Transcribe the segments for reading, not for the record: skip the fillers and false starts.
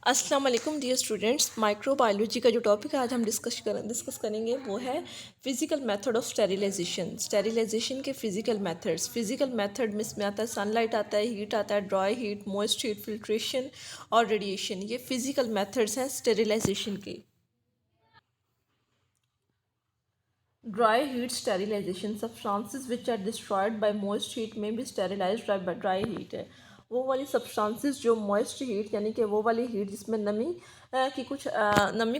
अस्सलाम वालेकुम dear students. Microbiology का जो टॉपिक है आज हम डिस्कस करेंगे वो है फिज़िकल मेथड ऑफ स्टेरिलाइजेशन के फ़िज़िकल मेथड्स। फ़िज़िकल मेथड में इसमें आता है सनलाइट, आता है हीट, आता है dry heat, moist heat, filtration और रेडिएशन। ये फ़िज़िकल मेथड्स हैं स्टेरिलाइजेशन के। Dry heat sterilization substances which are destroyed by moist heat में भी स्टेरिलाइज्ड बाय ड्राई हीट है। वो वाली सब्सटेंसेस जो मॉइस्ट हीट यानी कि वो वाली हीट जिसमें नमी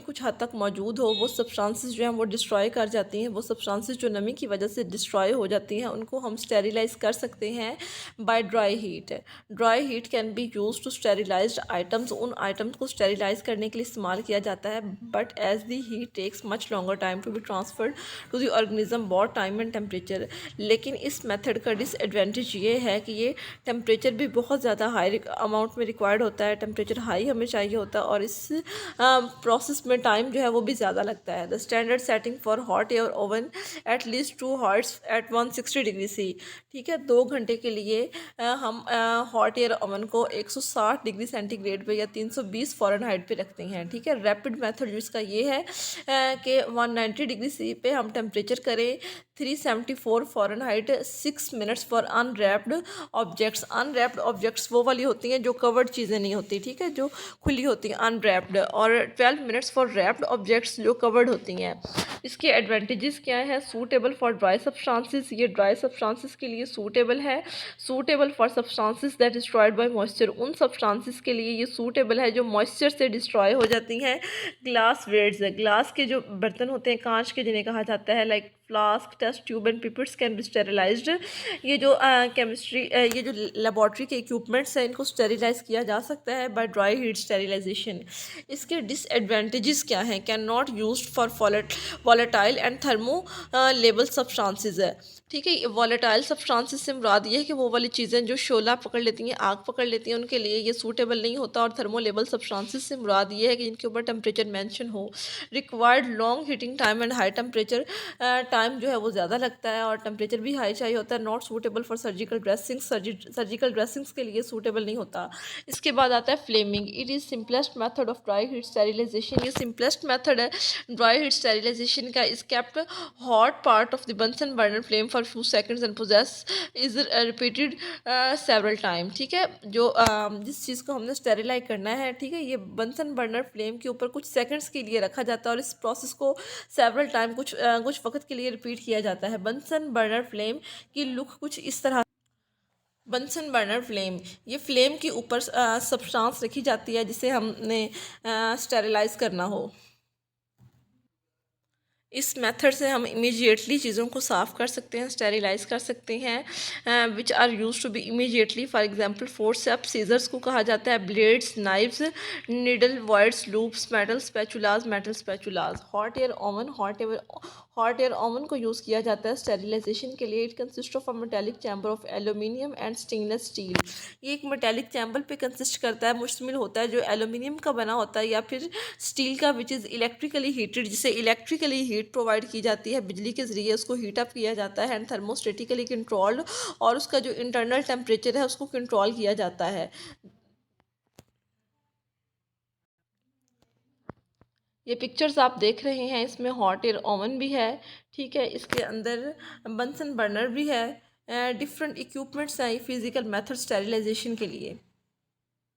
कुछ हद तक मौजूद हो, वो सब्सटेंसेस जो हैं वो डिस्ट्रॉय कर जाती हैं। वो सब्सटेंसेस जो नमी की वजह से डिस्ट्रॉय हो जाती हैं उनको हम स्टेरिलाइज कर सकते हैं by dry heat. Dry heat can be use to sterilized items. उन आइटम्स को स्टेरिलाइज करने के लिए इस्तेमाल किया जाता है, but as the heat takes much longer time to be transferred to the organism, बहुत टाइम एंड टेम्परेचर। लेकिन इस मेथड का डिसएडवांटेज ये है कि ये टेम्परेचर भी बहुत ज़्यादा हाई अमाउंट में रिक्वायर्ड होता है। टेम्परेचर हाई हमें चाहिए होता है और इस प्रोसेस में टाइम जो है वो भी ज़्यादा लगता है। The standard setting for hot air oven at least 2 hours at 160 degree C. ठीक है, 2 घंटे के लिए हम हॉट एयर ओवन को 160 डिग्री सेंटीग्रेड पे या 320 फ़ारेनहाइट पे रखते हैं। ठीक है, रैपिड मेथड जो इसका ये है कि 190 डिग्री सी पे हम टेम्परेचर करें 374 Fahrenheit 6 minutes for unwrapped objects. Unwrapped objects वो वाली होती हैं जो कवर्ड चीज़ें नहीं होती, ठीक है, जो खुली होती हैं अनरैप्ड, और 12 मिनट्स फॉर रैप्ड ऑब्जेक्ट्स जो कवर्ड होती हैं। इसके एडवांटेजेस क्या है? सूटेबल फॉर ड्राई सब्सटेंसेस, ये ड्राई सब्सटेंसेस के लिए सूटेबल है। Suitable for substances that destroyed by moisture, उन सब्सटेंसेस के लिए ये सूटेबल है जो मॉइस्चर से डिस्ट्रॉय हो जाती हैं। ग्लास वेयर्स, ग्लास के जो बर्तन होते हैं कांच के जिन्हें कहा जाता है, like flask, test tube and pipettes can be sterilized. ये जो ये जो लेबॉर्ट्री के इक्विपमेंट्स हैं इनको स्टेरिलाइज किया जा सकता है बाय ड्राई हीट स्टेरिलाइजेशन। इसके डिसएडवांटेजेस क्या हैं? Can not used for volatile and thermo label substances है। ठीक है, वॉलेटाइल सब्सटेंसेस से मुराद ये है कि वो वाली चीज़ें जो शोला पकड़ लेती हैं, आग पकड़ लेती हैं, उनके लिए ये सूटेबल नहीं होता। और थर्मो लेबल सब्सटेंसेस से मुराद ये है कि इनके ऊपर टेम्परेचर मेंशन हो। Required long heating time and high temperature, time जो है वो ज़्यादा लगता है और टेम्परेचर भी हाई चाहिए होता है। Not suitable for surgical dressings, surgical dressings के लिए सूटेबल नहीं होता। इसके बाद आता है flaming. It is simplest method of dry heat sterilization, ये सिंपलेस्ट मेथड है ड्राई हीट स्टेरिलाइजेशन का। Is kept hot part of the Bunsen burner flame for few seconds and process is repeated several time. ठीक है, जो जिस चीज़ को हमने sterilise करना है, ठीक है, ये बंसन बर्नर फ्लेम के ऊपर कुछ सेकंड्स के लिए रखा जाता है और इस प्रोसेस को सेवरल टाइम कुछ वक्त के लिए रिपीट किया जाता है। बंसन बर्नर फ्लेम की लुक कुछ इस तरह। बंसन बर्नर फ्लेम, ये फ्लेम के ऊपर सब्सटेंस रखी जाती है जिसे हमने स्टेरिलाइज करना हो। इस मेथड से हम इमीडिएटली चीज़ों को साफ़ कर सकते हैं, स्टेरिलाइज कर सकते हैं, which are use to be immediately. For example forceps, scissors को कहा जाता है, blades, knives, needle, voids, loops, metal spatulas. Hot air oven को यूज़ किया जाता है स्टेरिलाइजेशन के लिए। It consist of a metallic chamber of aluminium and stainless steel. ये एक मेटेलिक चैम्बर पे कंसिस्ट करता है, मुश्तमिल होता है, जो एल्यूमिनियम का बना होता है या फिर स्टील का, विच इज़ इलेक्ट्रिकली हीटेड, जिसे इलेक्ट्रिकली हीट प्रोवाइड की जाती है, बिजली के ज़रिए उसको हीट अप किया जाता है, एंड थर्मोस्टेटिकली कंट्रोल्ड, और उसका जो इंटरनल टेम्परेचर है उसको कंट्रोल किया जाता है। ये पिक्चर्स आप देख रहे हैं, इसमें हॉट एयर ओवन भी है, ठीक है, इसके अंदर बंसन बर्नर भी है, डिफरेंट इक्विपमेंट्स हैं फिजिकल मेथड स्टेरिलाइजेशन के लिए।